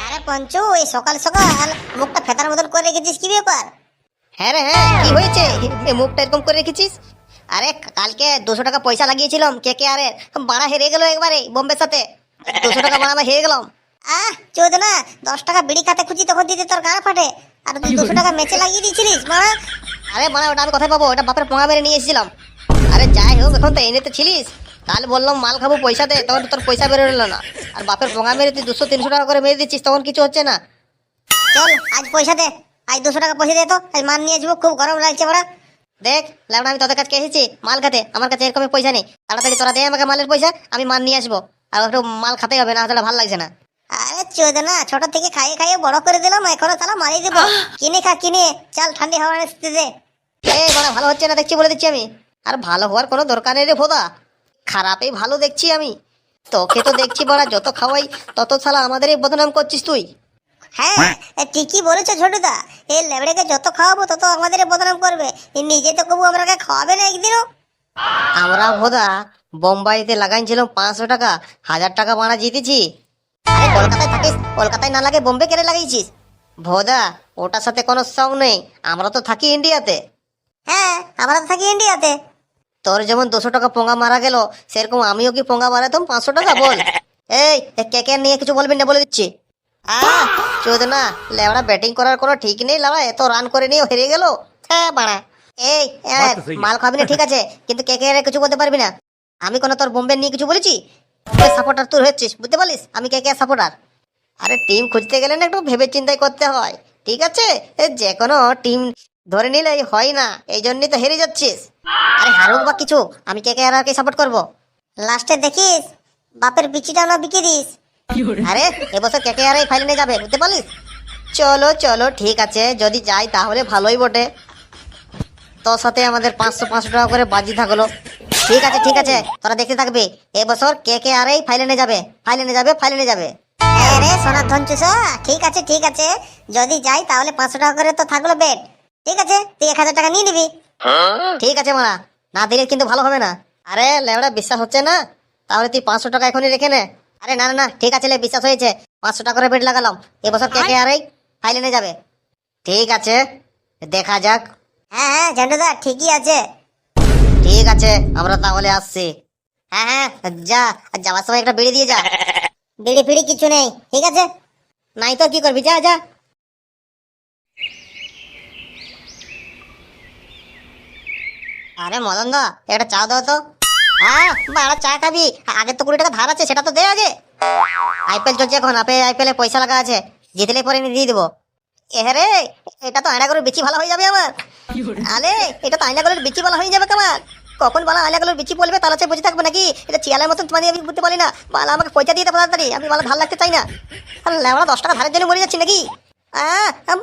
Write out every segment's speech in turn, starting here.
আরে পঞ্চু, এই সকাল সকাল মুখটা ফেতার মতন করে রেখেছিস, কি ব্যাপার? হ্যাঁ রে হ্যাঁ, কি হয়েছে? মুখটা এরকম করে রেখেছিস? আরে কালকে 200 টাকা পয়সা লাগিয়েছিলাম KKR এর, বাড়া হেরে গেল একবারে বোম্বের সাথে। 200 টাকা বাড়া হেরে গেলাম। চোদ না, 10 টাকা বিড়ি খাতে খুঁজি তখন দিতে তোর গান ফাটে, আর তুই 200 টাকা মেচে লাগিয়ে দিয়েছিলিস মারা। আরে বাড়া ওটা আমি কোথায় পাবো? ওটা বাপের পোঙা মেরে নিয়ে এসেছিলাম। আরে যাই হোক, এখন তো এনে তো ছিলিস। কাল বললাম মাল খাবো পয়সা দে, তখন তোর পয়সা বেরোলো না। আর বাপের পোঙা মেরে তুই 200-300 টাকা করে মেরে দিচ্ছিস, তখন কিছু হচ্ছে না। চল আজ পয়সা দে, আজ 200 টাকা পয়সা দে তো, আজ মাল নিয়ে আসবো, খুব গরম লাগছে বড়া। দেখ ল্যাবড়া, আমি তোদের কাছে এসেছি মাল খাতে, আমার কাছে এরকম পয়সা নেই। তাড়াতাড়ি তোরা দে আমাকে মালের পয়সা, আমি মাল নিয়ে আসবো। আর একটু মাল খাতে হবে, না তাহলে ভালো লাগছে না। আরে চোদ না, ছোট থেকে খাইয়ে খাইয়ে বড় করে দিলাম, এখনো তালা মারিয়ে দেবো। কিনে খা কিনে, চল ঠান্ডি হাওয়া আসতে দে। এই বড় ভালো হচ্ছে না দেখছি, বলে দিচ্ছি আমি। আর ভালো হওয়ার কোনো দরকার নেই রে ভোদা, খারাপই ভালো দেখছি আমি। তোকে তো দেখছি বড়া, যত খাওয়াই তত শালা আমাদেরই বদনাম করছিস তুই। হ্যাঁ ঠিকই বলেছো ছোটদা, এই লেবড়েকে যত খাওয়াবো তত আমাদের বদনাম করবে। নিজে তো কবু আমাকে খাওয়াবে না একদিনও। আমরা ভোদা বোম্বাইতে লাগাইছিলাম 500 টাকা, 1000 টাকা মারা জিতেছি। আরে কলকাতায় থাকিস, কলকাতায় না লাগে বোম্বে কেন লাগাইছিস? ভোদা ওটার সাথে কোনো সং নেই, আমরা তো থাকি ইন্ডিয়াতে। হ্যাঁ আমরা তো থাকি ইন্ডিয়াতে। তোর যেমন 200 টাকা পোঙা মারা গেল, সেরকম আমিও কি পোঙা মারাতাম 500 টাকা বল? এই KKR নিয়ে কিছু বলবি না, বলে দিচ্ছি। চোদ না, লেবড়া ব্যাটিং করার কোনো ঠিক নেই, লেবড়া এত রান করে নিয়ে হেরে গেল। হ্যাঁ বাড়া, এই মাল খাবি না ঠিক আছে, কিন্তু KKR এর কিছু বলতে পারবি না। আমি কোনো তোর বোম্বে নিয়ে কিছু বলেছি? সাপোর্টার তুই হচ্ছিস, বুঝতে পারলিস? আমি KKR সাপোর্টার। আরে টিম খুঁজতে গেলে না একটু ভেবে চিন্তাই করতে হয়, ঠিক আছে? যে কোনো টিম ধরে নিলে হয় না, এই জন্যই তো হেরে যাচ্ছিস। আরে হারুক বা কিছু, আমি KKR আর কে সাপোর্ট করবো। লাস্টে দেখিস বাপের বিচিটাও না বিকে দিস। আরে এবছর KKR এই ফাইনালে যাবে, বুঝতে পারলিস? চলো চলো ঠিক আছে, যদি যাই তাহলে ভালোই বটে। তোর সাথে আমাদের 500-500 টাকা করে বাজি থাকলো। ঠিক আছে তোরা দেখতে থাকবি, এবছর KKR এই ফাইনালে যাবে, ফাইনালে যাবে, ফাইনালে যাবে। আরে সোনার ধনচুষা, ঠিক আছে, যদি যাই তাহলে 500 টাকা করে তো থাকলো বেট। ঠিক আছে, তুই 1000 টাকা নিয়ে নিবি। ঠিক আছে মারা, না দিলে কিন্তু ভালো হবে না। আরে লেবড়া বিশ্বাস হচ্ছে না, তাহলে তুই 500 টাকা এখনই রেখে নে। আরে না না না, ঠিক আছে বিশ্বাস হয়েছে, 500 টাকা করে বেট লাগালাম, এবছর KKR এই ফাইনালে যাবে। ঠিক আছে দেখা যাক। হ্যাঁ ঝান্ডুদা ঠিকই আছে। ঠিক আছে আমরা তাহলে আসছি। হ্যাঁ যা, যাওয়ার সময় একটা বিড়ি দিয়ে যা। বিড়ি ফিড়ি কিছু নেই, ঠিক আছে? নাই তো কি করবি, যা যা। আরে মদন দা, একটা চা দাও তো। বাড়া চা খাবি? আগে তো 20 টাকা ধার আছে, সেটা তো দে আগে। IPL চলছে এখন, IPL এ পয়সা লাগা আছে, জিতলে পরে দিয়ে দেবো। রে এটা তো আয়নাগুলোর বিচি ভালো হয়ে যাবে আমার। আরে এটা তো আয়নাগুলোর বিচি ভালো হয়ে যাবে তোমার। কখন বালা আয়নাগুলোর বিচি বলবে তাহলে সে বুঝে থাকবে নাকি? এটা চিয়ালের মতন তোমার আমি বুঝতে পারি না। বালা আমাকে পয়সা দিয়ে দেবো তাড়াতাড়ি, আমি বালা ধার লাগতে চাই না। আর লেবড়া 10 টাকা ধারের জন্য মরে যাচ্ছি নাকি?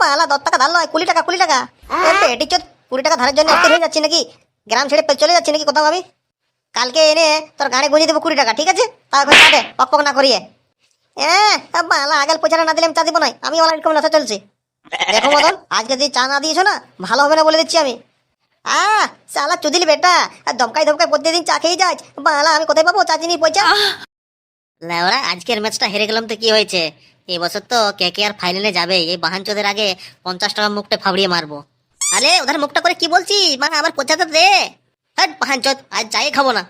বালা 10 টাকা ধার নয়, 20 টাকা 20 টাকা। এটি 20 টাকা ধারের জন্য হয়ে যাচ্ছি নাকি? গ্রাম ছেড়ে চলে যাচ্ছি নাকি কোথাও আমি? কালকে এনে তোর গাড়ি গুঁজে দেবো 20 টাকা, ঠিক আছে? তারপর চাটে পক পক না করিয়ে। বালা আগের পয়সাটা না দিলে আমি চা দিব না, আমি অনেক রকম নেশা চলছি। দেখো মদন, আজকে যদি চা না দিয়েছো না, ভালো হবে না বলে দিচ্ছি আমি। শালা চুদিলি বেটা, আর ধমকাই প্রতিদিন চা খেয়ে যাস। বালা আমি কোথায় পাবো চা চিনি পয়সা? লেওরা আজকের ম্যাচটা হেরে গেলাম তো কি হয়েছে? এবছর তো KKR ফাইনালে যাবে, এই বাহানচোদের আগে 50 টাকা মুখটা ফাবড়িয়ে মারবো। আরে ওদের মুখটা করে কি বলছি, মা আমার পয়সা তো দে। হ্যাঁ বাহানচোদ, আজ চাই খাবো না।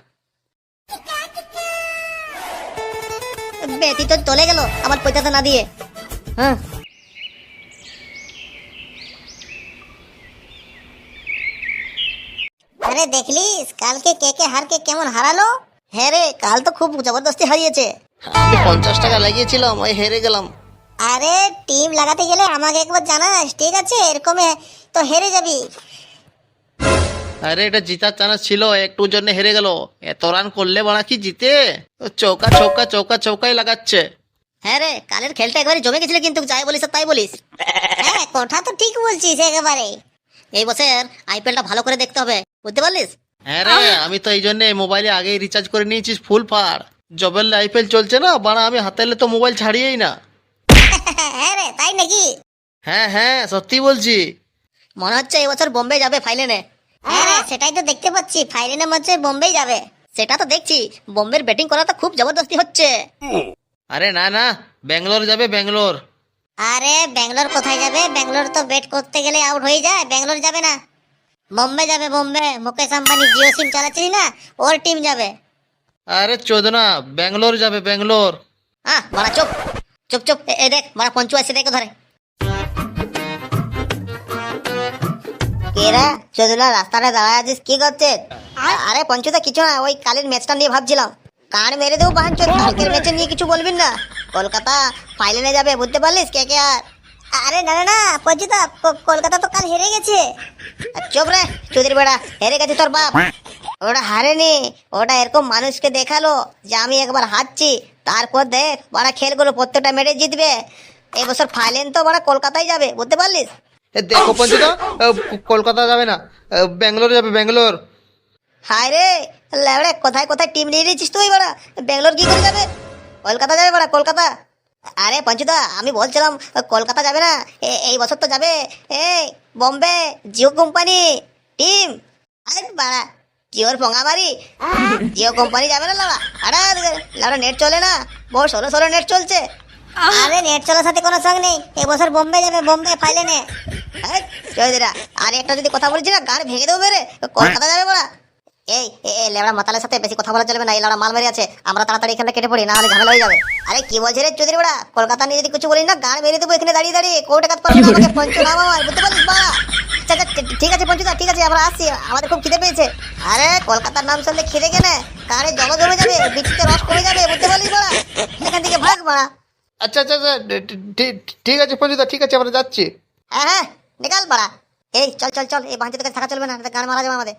বেটি তো চলে গেল আমার পয়সাটা না দিয়ে। হ্যাঁ আরে দেখলিস কালকে হারকে কেমন হারালো? হ্যাঁ রে, কাল তো খুব জবরদস্তি হারিয়েছে। আমি 50 টাকা লাগিয়েছিলাম, ওই হেরে গেলাম। আরে টিম লাগাতে গেলে আমাকে একবার জানাস, ঠিক আছে? এরকম তো হেরে যাবি। আরে এটা জিতার চান্স ছিল, একটু জন্য হেরে গেল। এত রান করলে বানা কি জিতে? চৌকা চৌকা চৌকা চৌকাই লাগাচ্ছে। হ্যাঁ রে, কালের খেলটা একবারে জমে গেছিল, কিন্তু যাই বলিস আর তাই বলিস। হ্যাঁ কথা তো ঠিক বলছিস একেবারে। এই বছর IPL টা ভালো করে দেখতে হবে, বুঝতে পারলিস? হ্যাঁ রে, আমি তো এই জন্য মোবাইলে আগেই রিচার্জ করে নিয়েছিস ফুল ফার। জবেল IPL চলছে না বানা, আমি হাতে তো মোবাইল ছাড়িয়েই না। হ্যাঁ রে, তাই নাকি? হ্যাঁ হ্যাঁ সত্যি বলছি। মনে হচ্ছে এই বছর বোম্বে যাবে ফাইনালে। হ্যাঁ রে, সেটাই তো দেখতে পাচ্ছি, ফাইনালে মধ্যে বোম্বেই যাবে। সেটা তো দেখছি, বোম্বের ব্যাটিং করা তো খুব জবরদস্তি হচ্ছে। আরে না না, ব্যাঙ্গালোর যাবে ব্যাঙ্গালোর। আরে ব্যাঙ্গালোর কোথায় যাবে? ব্যাঙ্গালোর তো ব্যাট করতে গেলে আউট হয়ে যায়, ব্যাঙ্গালোর যাবে না। বোম্বে যাবে, বোম্বে। মুকেশ আম্বানি জিও সিম চালাচ্ছিস না, ওর টিম যাবে। আরে চোদনা, ব্যাঙ্গালোর যাবে ব্যাঙ্গালোর। হ্যাঁ মারা চুপ চুপ চুপ, এই দেখ মারা পঞ্চু আসছে, দেখো ধরে। কেরা চোদনা, রাস্তাটা দাঁড়ায় আছিস, কি করছিস? আরে পঞ্চুদা কিছু না, ওই কালের ম্যাচটা নিয়ে ভাবছিলাম। কার মেরে দেবো বাহান চোদ, কালকের ম্যাচে নিয়ে কিছু বলবিন না। কলকাতা ফাইনালে যাবে, বুঝতে পারলিস কে কে আর। আরে না না না পঞ্চুদা, কলকাতা তো কাল হেরে গেছে। চুপ রে চুদির বেড়া, হেরে গেছে তোর বাপ। ওটা হারেনি, ওটা এরকম মানুষকে দেখালো যে আমি একবার হারছি, তারপর দেখ বাড়া খেলগুলো প্রত্যেকটা ম্যাচে জিতবে। এই বছর ফাইনাল তো বাড়া কলকাতায় যাবে, বুঝতে পারলিস। দেখো পঞ্চুদা, কলকাতা যাবে না, ব্যাঙ্গালোর যাবে ব্যাঙ্গালোর। হায় রে লেবড়ে, কোথায় কোথায় টিম নিয়ে নিয়েছিস তুই বাড়া? ব্যাঙ্গালোর কি করে যাবে? কলকাতা যাবে বাড়া, কলকাতা। আরে পঞ্চুদা আমি বলছিলাম কলকাতা যাবে না, এই বছর তো যাবে এই বোম্বে জিও কোম্পানি টিম। আরে বাড়া জিওর পঙ্গা মারি, জিও কোম্পানি যাবে না লাউড়া। আরে লাউড়া নেট চলে না, বহু সরো সরো নেট চলছে। আরে নেট চলার সাথে কোনো সঙ্গ নেই, এবছর বোম্বে যাবে, বোম্বে ফাইনালে। চৌধুরীরা আরে একটা যদি কথা বলছি না গান ভেঙে দেবো মেরে। কলকাতা যাবে বড়া। এই লেবড়া মাতালের সাথে বেশি কথা বলা চলবে না, এই লেবড়া মাল মেরে আছে, আমরা তাড়াতাড়ি এখানে কেটে পড়ি, না হলে ঝামেলা হয়ে যাবে। আরে কি বলছে রে চৌধুরী বড়া, কলকাতা নিয়ে যদি কিছু বলি না গান মেরে দেবো এখানে দাঁড়িয়ে দাঁড়িয়ে, কোর্টে কাজ পারবে না আমাকে পঞ্চ নাম আমার, বুঝতে পারছিস বাড়া? আচ্ছা আচ্ছা ঠিক আছে পঞ্চুদা, ঠিক আছে আমরা আসছি, আমাদের খুব খিদে পেয়েছে। আরে কলকাতার নাম শুনলে খিদে কেনে, কারে জল জমে যাবে, বৃষ্টিতে রস কমে যাবে, বুঝতে পারলিস বাড়া? এখান থেকে ভাগ বাড়া। আচ্ছা আচ্ছা আচ্ছা, ঠিক আছে পঞ্চুদা, ঠিক আছে আমরা যাচ্ছি। হ্যাঁ হ্যাঁ নিকাল বাড়া। এই চল চল চল, এই বাঞ্চিত থাকা চলবে না, গান মারা যাবে আমাদের।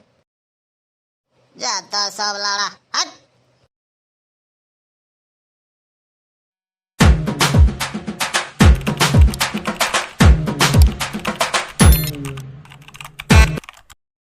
যা তা সব লাড়া হাট।